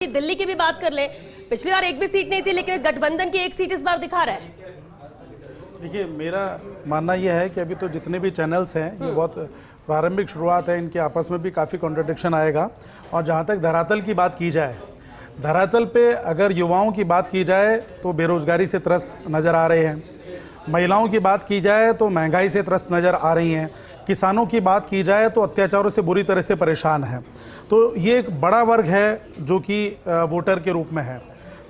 दिल्ली की भी बात कर ले, पिछली बार एक भी सीट नहीं थी, लेकिन गठबंधन की एक सीट इस बार दिखा रहा है। देखिए, मेरा मानना यह है कि अभी तो जितने भी चैनल्स हैं ये बहुत प्रारंभिक शुरुआत है, इनके आपस में भी काफ़ी कॉन्ट्रडिक्शन आएगा। और जहाँ तक धरातल की बात की जाए, धरातल पे अगर युवाओं की बात की जाए तो बेरोजगारी से त्रस्त नज़र आ रहे हैं, महिलाओं की बात की जाए तो महंगाई से त्रस्त नज़र आ रही हैं, किसानों की बात की जाए तो अत्याचारों से बुरी तरह से परेशान है। तो ये एक बड़ा वर्ग है जो कि वोटर के रूप में है।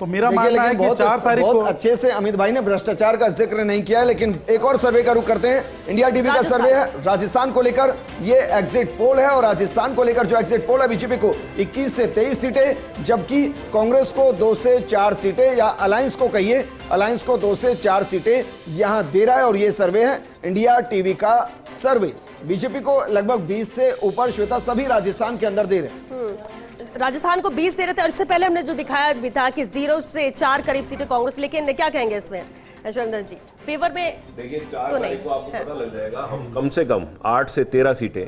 तो मेरा मानना है कि 4 तारीख को बहुत अच्छे से अमित भाई ने भ्रष्टाचार का जिक्र नहीं किया है, लेकिन एक और सर्वे का रुख करते हैं। इंडिया टीवी का सर्वे है राजस्थान को लेकर, ये एग्जिट पोल है और राजस्थान को लेकर जो एग्जिट पोल है, बीजेपी को 21 से 23 सीटें, जबकि कांग्रेस को 2 से 4 सीटें, या अलायंस को कहिए, अलायंस को 2 से 4 सीटें यहां दे रहा है। और ये सर्वे है इंडिया टीवी का सर्वे। बीजेपी को लगभग 20 से ऊपर, श्वेता, सभी राजस्थान के अंदर दे रहे हैं। राजस्थान को 20 दे रहे थे, और इससे पहले हमने जो दिखाया भी था कि 0 से 4 करीब सीटें कांग्रेस। लेकिन क्या कहेंगे इसमें यशवंत जी, फेवर में? देखिए, 4 तारीख को आपको पता लग जाएगा। हम कम से कम 8 से 13 सीटें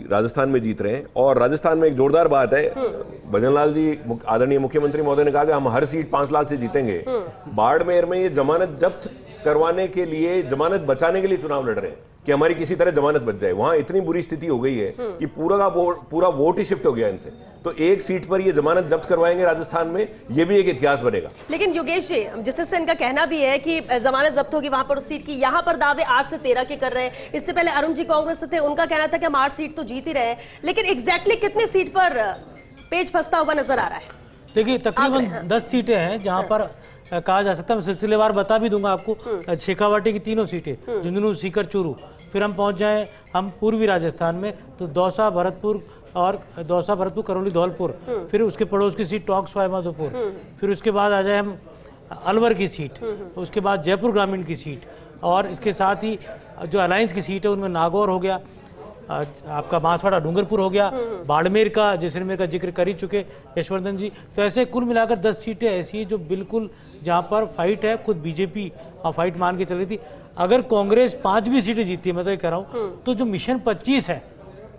राजस्थान में जीत रहे हैं। और राजस्थान में एक जोरदार बात है, भजनलाल जी आदरणीय मुख्यमंत्री महोदय ने कहा कि हम हर सीट 5 लाख से जीतेंगे। बाड़मेर में ये जमानत जब्त करवाने के लिए, जमानत बचाने के लिए चुनाव लड़ रहे हैं कि हमारी किसी तरह जमानत बच जाए। वहां इतनी बुरी स्थिति हो गई है कि पूरा वोट ही शिफ्ट हो गया इनसे। तो एक सीट पर ये जमानत जब्त करवाएंगे राजस्थान में, ये भी एक इतिहास बनेगा। लेकिन योगेश जी, जिससे इनका कहना भी है कि जमानत जब्त होगी वहां पर उस सीट की, यहाँ पर दावे 8 से 13 के कर रहे हैं। इससे पहले अरुण जी कांग्रेस से थे, उनका कहना था कि हम 8 सीट तो जीत ही रहे हैं। लेकिन एग्जैक्टली कितनी सीट पर पेच फंसता हुआ नजर आ रहा है? देखिए, तकरीबन 10 सीटें हैं जहां पर कहा जा सकता है। मैं सिलसिलेवार बता भी दूंगा आपको। शेखावाटी की 3 सीटें, झुंझुनू, सीकर, चूरू। फिर हम पहुंच जाएं हम पूर्वी राजस्थान में, तो दौसा, भरतपुर, करौली, धौलपुर। फिर उसके पड़ोस की सीट टोंक, सवाई माधोपुर। फिर उसके बाद आ जाए हम अलवर की सीट, उसके बाद जयपुर ग्रामीण की सीट, और इसके साथ ही जो अलायंस की सीट है उनमें नागौर हो गया, आपका बांसवाड़ा, डूंगरपुर हो गया, बाड़मेर का, जैसलमेर का जिक्र कर ही चुके यशवर्धन जी। तो ऐसे कुल मिलाकर 10 सीटें ऐसी है जो बिल्कुल जहां पर फाइट है, खुद बीजेपी और फाइट मान के चल रही थी। अगर कांग्रेस 5 भी सीटें जीतती है, मैं तो ये कह रहा हूँ, तो जो मिशन 25 है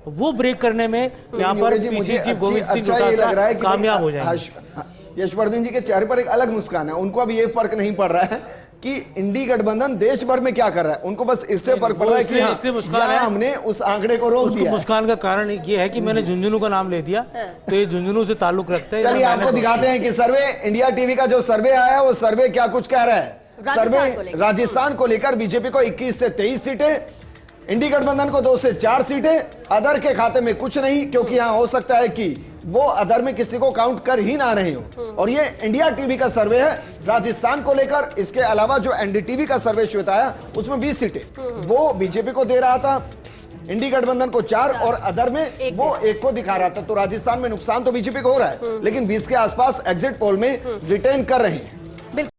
वो ब्रेक करने में यहाँ पर पीसीसी गोविंद सिंह डोटासरा कामयाब हो जाएंगे। यशवर्धन जी के चेहरे पर एक अलग मुस्कान है। उनको अभी ये फर्क नहीं पड़ रहा है कि इंडी गठबंधन देश भर में क्या कर रहा है, उनको बस इससे फर्क पड़ रहा है कि हाँ, हमने उस आंकड़े को रोक दिया। मुस्कान का कारण ये है कि मैंने झुंझुनू का नाम ले दिया, तो ये झुंझुनू से ताल्लुक रखते हैं। चलिए आपको दिखाते हैं कि सर्वे, इंडिया टीवी का जो सर्वे आया है वो सर्वे क्या कुछ कह रहा है। सर्वे राजस्थान को लेकर बीजेपी को 21 से 23 सीटें, इंडी गठबंधन को 2 से 4 सीटें, अदर के खाते में कुछ नहीं, क्योंकि यहां हो सकता है कि वो अदर में किसी को काउंट कर ही ना रहे हो। और ये इंडिया टीवी का सर्वे है राजस्थान को लेकर। इसके अलावा जो एनडीटीवी का सर्वे श्वेता आया उसमें 20 सीटें वो बीजेपी को दे रहा था, इंडी गठबंधन को 4 और अदर में वो 1 को दिखा रहा था। तो राजस्थान में नुकसान तो बीजेपी को हो रहा है, लेकिन 20 के आसपास एग्जिट पोल में रिटेन कर रहे हैं।